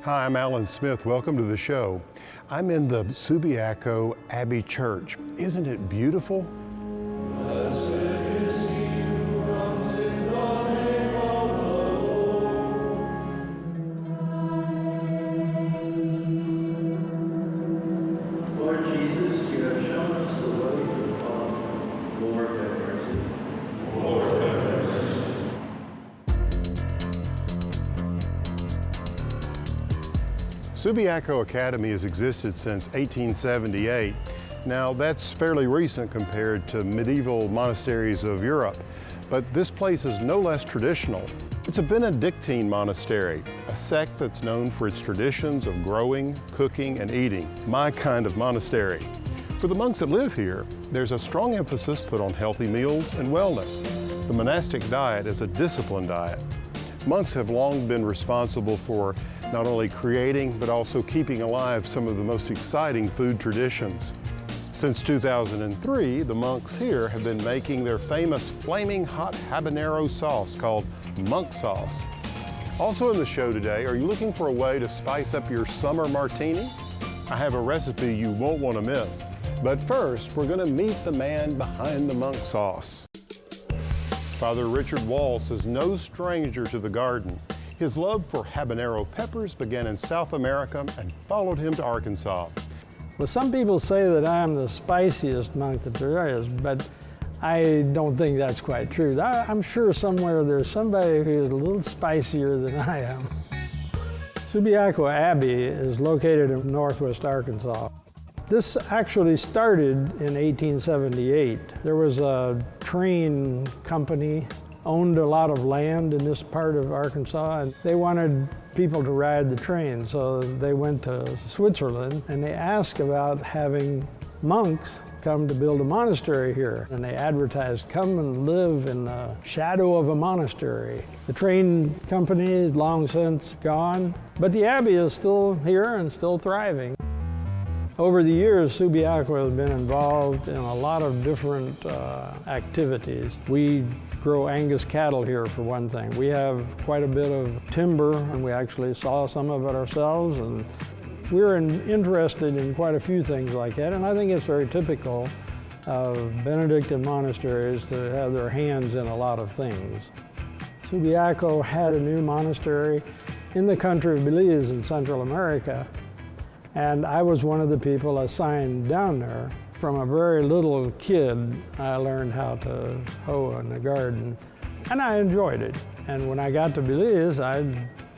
Hi, I'm Alan Smith. Welcome to the show. I'm in the Subiaco Abbey Church. Isn't it beautiful? Lord Jesus, you have shown us the way to the Father. Lord, have mercy. Lord, have mercy. Subiaco Academy has existed since 1878. Now, that's fairly recent compared to medieval monasteries of Europe, but this place is no less traditional. It's a Benedictine monastery, a sect that's known for its traditions of growing, cooking, and eating. My kind of monastery. For the monks that live here, there's a strong emphasis put on healthy meals and wellness. The monastic diet is a disciplined diet. Monks have long been responsible for not only creating, but also keeping alive some of the most exciting food traditions. Since 2003, the monks here have been making their famous flaming hot habanero sauce called monk sauce. Also in the show today, are you looking for a way to spice up your summer martini? I have a recipe you won't want to miss. But first, we're going to meet the man behind the monk sauce. Father Richard Walsh is no stranger to the garden. His love for habanero peppers began in South America and followed him to Arkansas. Well, some people say that I am the spiciest monk that there is, but I don't think that's quite true. I'm sure somewhere there's somebody who is a little spicier than I am. Subiaco Abbey is located in northwest Arkansas. This actually started in 1878. There was a train company owned a lot of land in this part of Arkansas, and they wanted people to ride the train, so they went to Switzerland and they asked about having monks come to build a monastery here, and they advertised, come and live in the shadow of a monastery. The train company is long since gone, but the abbey is still here and still thriving. Over the years, Subiaco has been involved in a lot of different activities. We grow Angus cattle here, for one thing. We have quite a bit of timber, and we actually saw some of it ourselves, and we're interested in quite a few things like that, and I think it's very typical of Benedictine monasteries to have their hands in a lot of things. Subiaco had a new monastery in the country of Belize in Central America, and I was one of the people assigned down there. From a very little kid, I learned how to hoe in the garden, and I enjoyed it. And when I got to Belize, I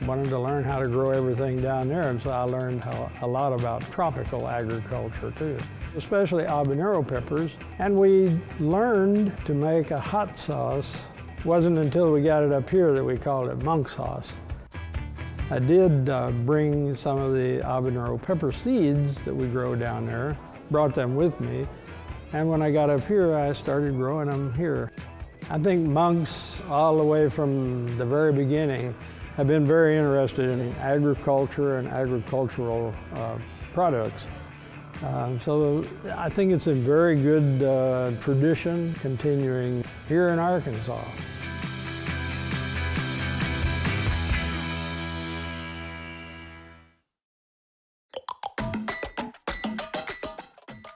wanted to learn how to grow everything down there, and so I learned a lot about tropical agriculture too, especially habanero peppers. And we learned to make a hot sauce. It wasn't until we got it up here that we called it monk sauce. I did bring some of the habanero pepper seeds that we grow down there, brought them with me, and when I got up here, I started growing them here. I think monks, all the way from the very beginning, have been very interested in agriculture and agricultural products. So I think it's a very good tradition continuing here in Arkansas.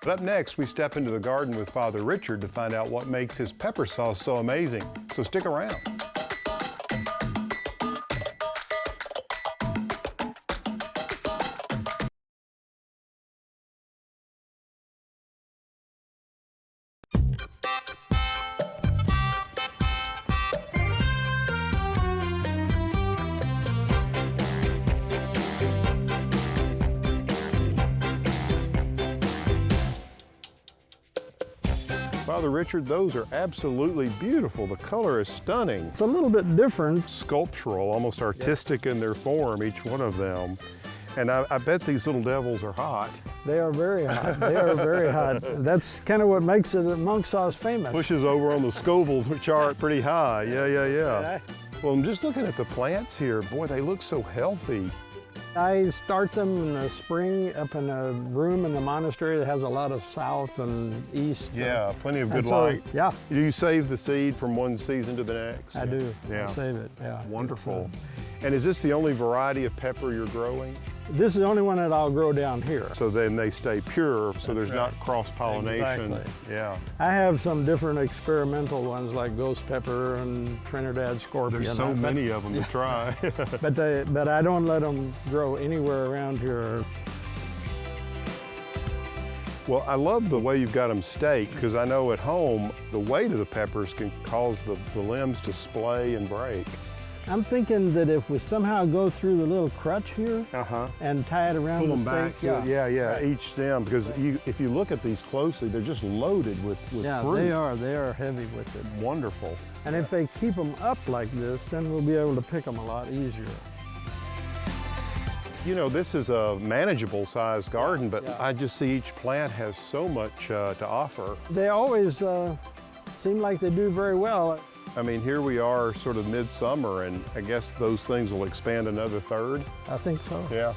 But up next, we step into the garden with Father Richard to find out what makes his pepper sauce so amazing. So stick around. Father Richard, those are absolutely beautiful. The color is stunning. It's a little bit different. Sculptural, almost artistic in their form, each one of them. And I bet these little devils are hot. They are very hot. They are very hot. That's kind of what makes it monk sauce famous. Pushes over on the Scoville chart pretty high. Yeah. Well, I'm just looking at the plants here. Boy, they look so healthy. I start them in the spring up in a room in the monastery that has a lot of south and east. Yeah, plenty of good light. Yeah. Do you save the seed from one season to the next? I do. Yeah. I save it, yeah. Wonderful. And is this the only variety of pepper you're growing? This is the only one that I'll grow down here. So then they stay pure, so there's not cross-pollination. Exactly. Yeah. I have some different experimental ones like ghost pepper and Trinidad scorpion. There's so many of them to try. But I don't let them grow anywhere around here. Well, I love the way you've got them staked, because I know at home, the weight of the peppers can cause the limbs to splay and break. I'm thinking that if we somehow go through the little crutch here and tie it around Pull the them stake. back to it. Yeah, right. Each stem, because if you look at these closely, they're just loaded with fruit. They are heavy with it. Wonderful. And if they keep them up like this, then we'll be able to pick them a lot easier. You know, this is a manageable sized garden, but I just see each plant has so much to offer. They always seem like they do very well. I mean, here we are sort of midsummer, and I guess those things will expand another third. I think so. Yeah.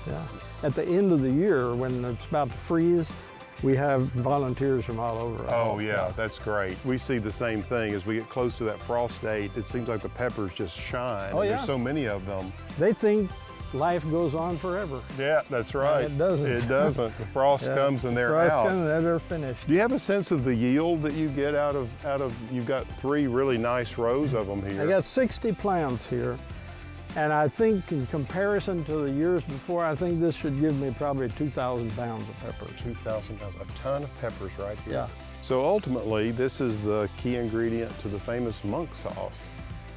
At the end of the year, when it's about to freeze, we have volunteers from all over. Oh yeah, that's great. We see the same thing. As we get close to that frost date, it seems like the peppers just shine. Oh, yeah. There's so many of them. They think life goes on forever. Yeah, that's right. And it doesn't. It doesn't. The frost comes and they're frost out. comes and they're finished. Do you have a sense of the yield that you get out of, you've got 3 really nice rows of them here. I got 60 plants here. And I think in comparison to the years before, I think this should give me probably 2,000 pounds of peppers. 2,000 pounds, a ton of peppers right here. Yeah. So ultimately, this is the key ingredient to the famous monk sauce.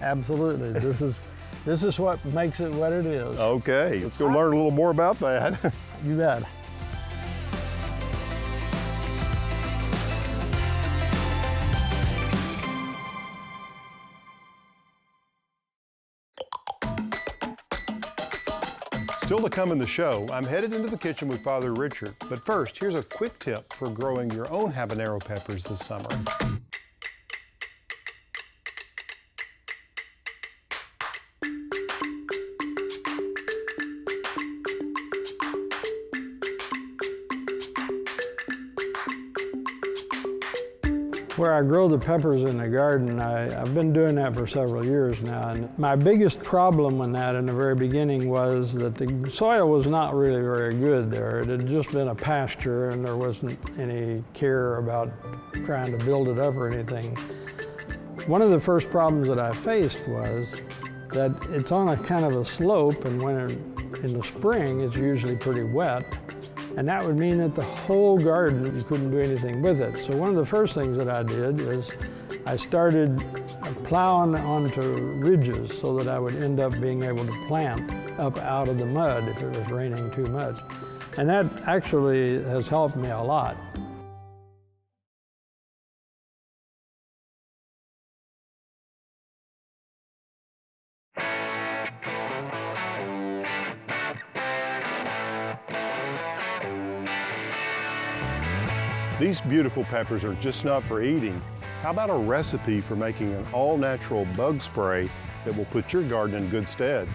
Absolutely. This is what makes it what it is. Okay, let's go learn a little more about that. You bet. Still to come in the show, I'm headed into the kitchen with Father Richard. But first, here's a quick tip for growing your own habanero peppers this summer. Where I grow the peppers in the garden, I've been doing that for several years now. And my biggest problem with that in the very beginning was that the soil was not really very good there. It had just been a pasture and there wasn't any care about trying to build it up or anything. One of the first problems that I faced was that it's on a kind of a slope, and when in the spring it's usually pretty wet. And that would mean that the whole garden, you couldn't do anything with it. So one of the first things that I did is I started plowing onto ridges so that I would end up being able to plant up out of the mud if it was raining too much. And that actually has helped me a lot. These beautiful peppers are just not for eating. How about a recipe for making an all-natural bug spray that will put your garden in good stead?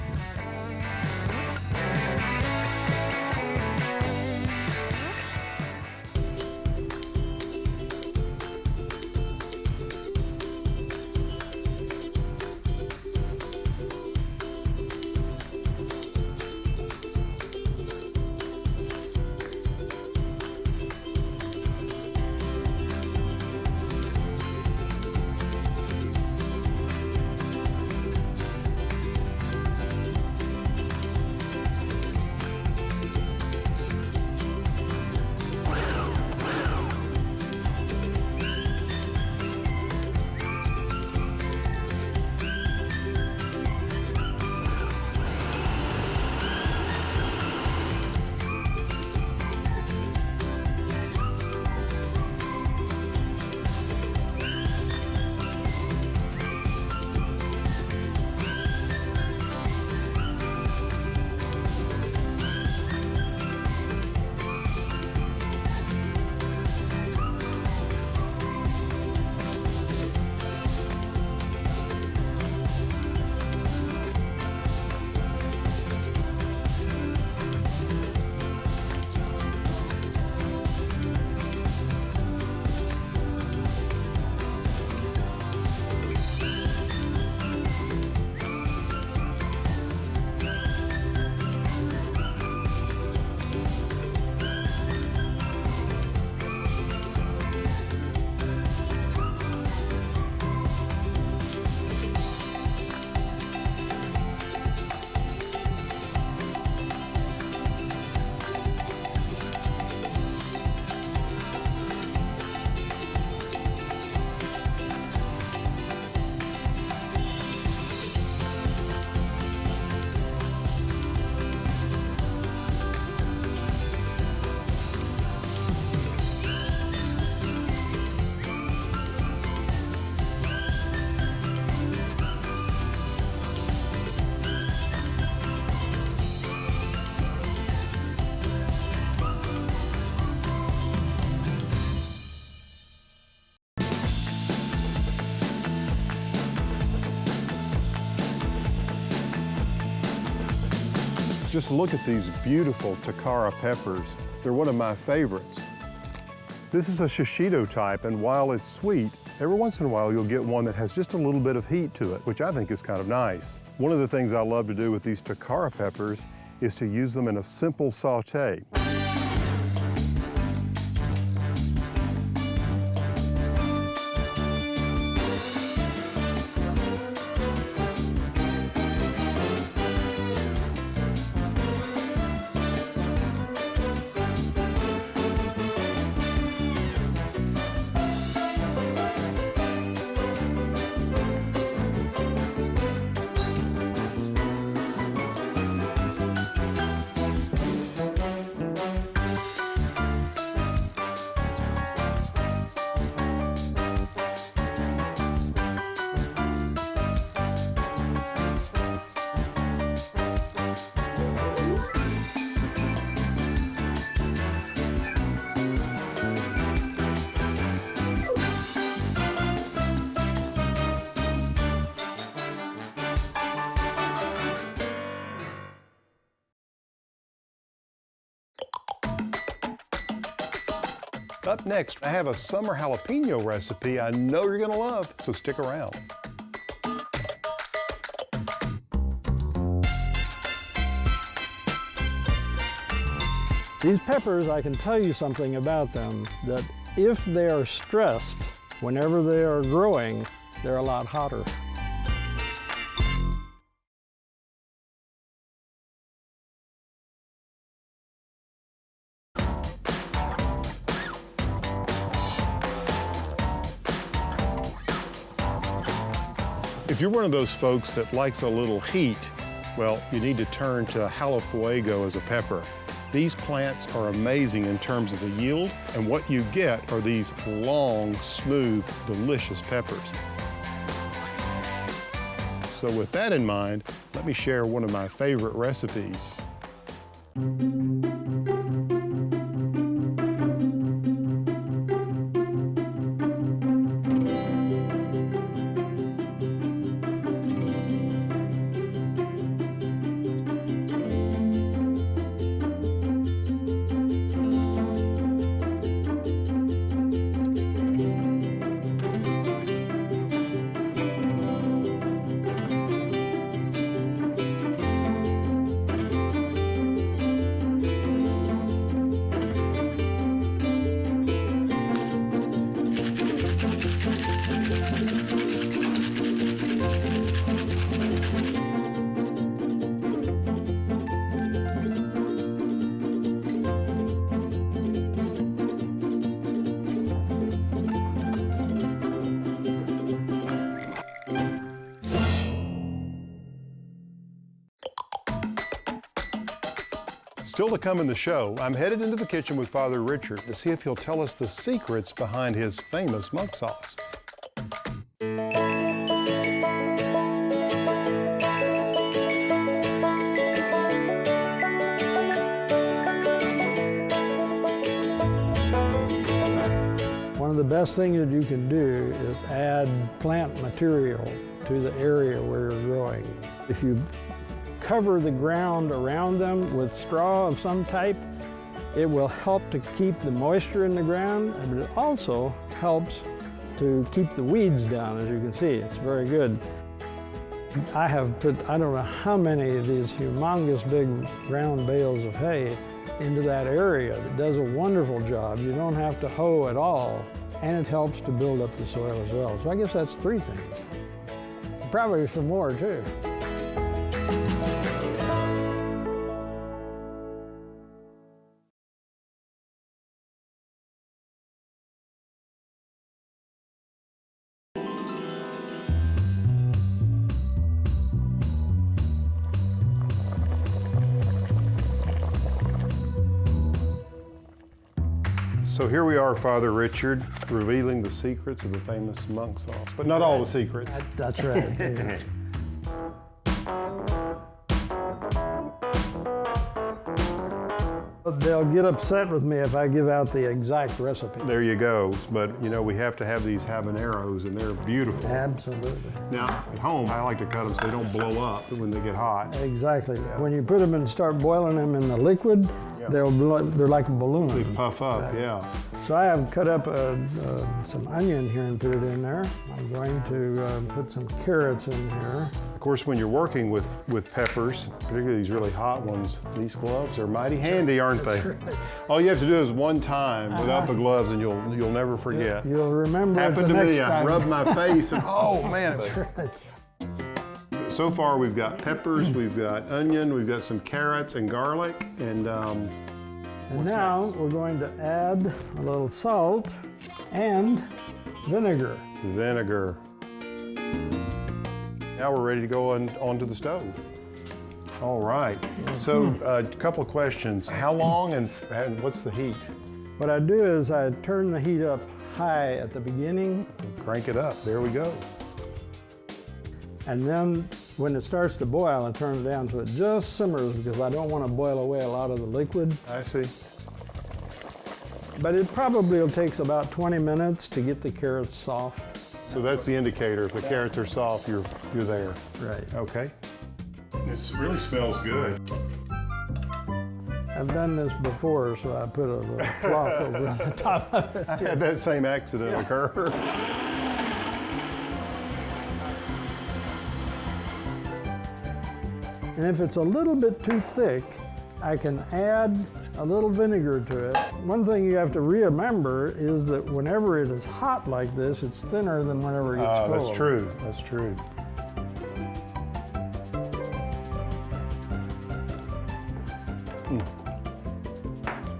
Just look at these beautiful Takara peppers. They're one of my favorites. This is a Shishito type, and while it's sweet, every once in a while you'll get one that has just a little bit of heat to it, which I think is kind of nice. One of the things I love to do with these Takara peppers is to use them in a simple sauté. Up next, I have a summer jalapeno recipe I know you're gonna love, so stick around. These peppers, I can tell you something about them, that if they are stressed, whenever they are growing, they're a lot hotter. If you're one of those folks that likes a little heat, well, you need to turn to Jalafuego as a pepper. These plants are amazing in terms of the yield, and what you get are these long, smooth, delicious peppers. So with that in mind, let me share one of my favorite recipes. Still to come in the show, I'm headed into the kitchen with Father Richard to see if he'll tell us the secrets behind his famous monk sauce. One of the best things that you can do is add plant material to the area where you're growing. If you cover the ground around them with straw of some type, it will help to keep the moisture in the ground, but it also helps to keep the weeds down, as you can see. It's very good. I have put, I don't know how many of these humongous big round bales of hay into that area. It does a wonderful job. You don't have to hoe at all, and it helps to build up the soil as well. So I guess that's three things. Probably some more too. So here we are, Father Richard, revealing the secrets of the famous monk sauce, but not all the secrets. That's right. Yeah. They'll get upset with me if I give out the exact recipe. There you go. But you know, we have to have these habaneros and they're beautiful. Absolutely. Now, at home, I like to cut them so they don't blow up when they get hot. Exactly. When you put them and start boiling them in the liquid, they're like a balloon. They puff up, yeah. So I have cut up some onion here and put it in there. I'm going to put some carrots in here. Of course, when you're working with peppers, particularly these really hot ones, these gloves are mighty handy, aren't they? All you have to do is one time without the gloves and you'll never forget. You'll remember it Happened the to next me, I time. rubbed my face and oh man. That's right. So far we've got peppers, we've got onion, we've got some carrots and garlic, and now we're going to add a little salt and vinegar. vinegar. Now we're ready to go onto the stove. All right, so a couple of questions. How long and what's the heat? What I do is I turn the heat up high at the beginning, Crank it up, there we go. and then when it starts to boil, I turn it down so it just simmers because I don't want to boil away a lot of the liquid. I see. But it probably takes about 20 minutes to get the carrots soft. So that's the indicator. If the carrots are soft, you're there. Right. Okay. This really smells good. I've done this before, so I put a little cloth over the top of it. I had that same accident occur. And if it's a little bit too thick, I can add a little vinegar to it. One thing you have to remember is that whenever it is hot like this, it's thinner than whenever it gets cold. That's true. That's true.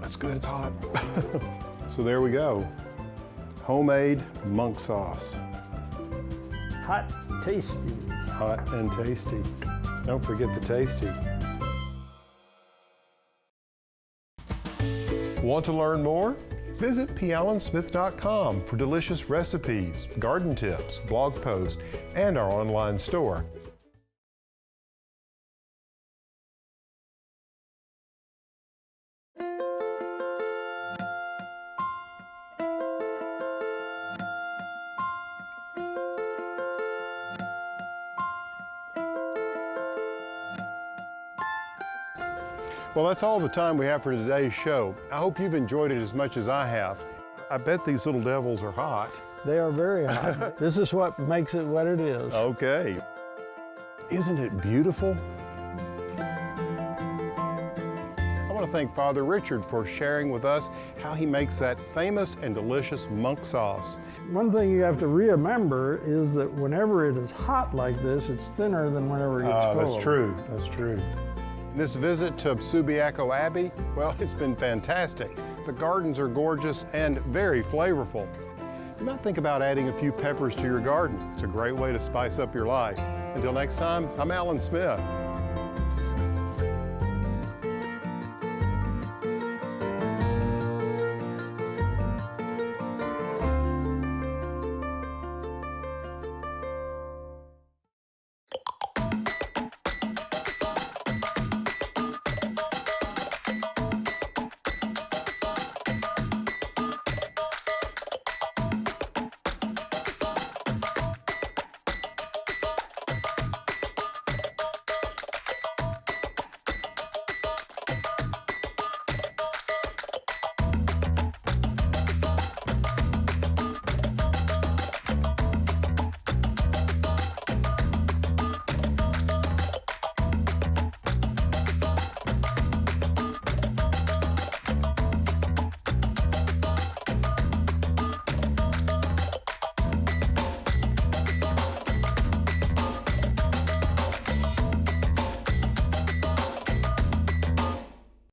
That's good. It's hot. So there we go. Homemade monk sauce. Hot, tasty. Hot and tasty. Don't forget the tasty. Want to learn more? Visit PAllenSmith.com for delicious recipes, garden tips, blog posts, and our online store. Well, that's all the time we have for today's show. I hope you've enjoyed it as much as I have. I bet these little devils are hot. They are very hot. This is what makes it what it is. Okay. Isn't it beautiful? I want to thank Father Richard for sharing with us how he makes that famous and delicious monk sauce. One thing you have to remember is that whenever it is hot like this, it's thinner than whenever it gets cold. That's true. That's true. This visit to Subiaco Abbey, well, it's been fantastic. The gardens are gorgeous and very flavorful. You might think about adding a few peppers to your garden. It's a great way to spice up your life. Until next time, I'm Alan Smith.